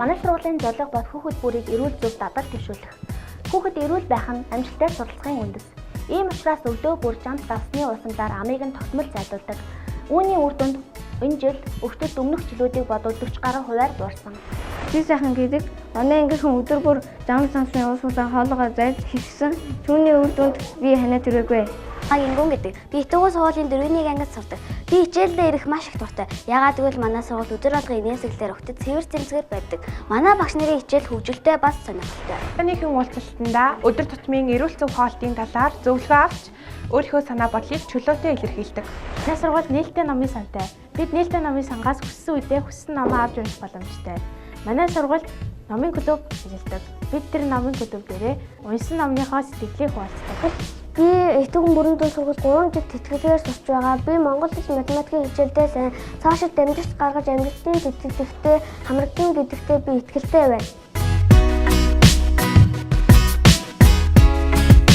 Манай сургуулийн зорилго бол хүүхэд бүрийг эрүүл зөв дадал дэвшүүлэх. Хүүхэд эрүүл байх нь амжилттай суралцахын үндэс. Ийм учраас өдөө бүр жамт давсны усамлаар амийг нь тогтмол зайлуулдаг. Үүний үр дүнд энэ жил өвчтөд өмнөх жилүүдийг бодвол 40 гаруй хувиар буурсан. Би сайхан гэдэг манай ангийнхан өдөр бүр жамт давсны усамлаар хоолойгоо зайлж хийсэн. Түүний үр дүнд би ханаа төрөөгүй. Ингүүн гэдэг. Би Итгүү сургуулийн 4-ний ангид сурдаг. Би хичээлдээ ирэх маш их дуртай. Яагаад гэвэл манай сургууль өдөр алга инээсгэлээр өгтөд цэвэр цэмцгээр байдаг. Манай багш нарын хичээл хөгжилтэй бас сонирхолтой. Танийхэн уулзалтанда өдөр тутмын эрүүл зөв хоолтын талаар зөвлөгөө авч өөрийнхөө санаа бодлыг чөлөөтэй илэрхийлдэг. Манай сургууль нээлттэй номын сантай. Бид нээлттэй номын сангаас хүссэн үедээ хүссэн номоо авч унших боломжтой. Манай сургууль номын клуб ажилладаг. Бид тэр номын клуб дээрээ уншсан номныхоо сэтгэлийг хуваалцдаг. Би Итгүүн бүрэн дүүн сургууль 3 жил тэтгэлгээр сурч байгаа. Би монгол хэл математикийн хичээлдээ сайн цаашид дамжигч гаргаж амжилтын тэтгэлэгтээ хамрагдана гэдэгтээ би итгэлтэй байна.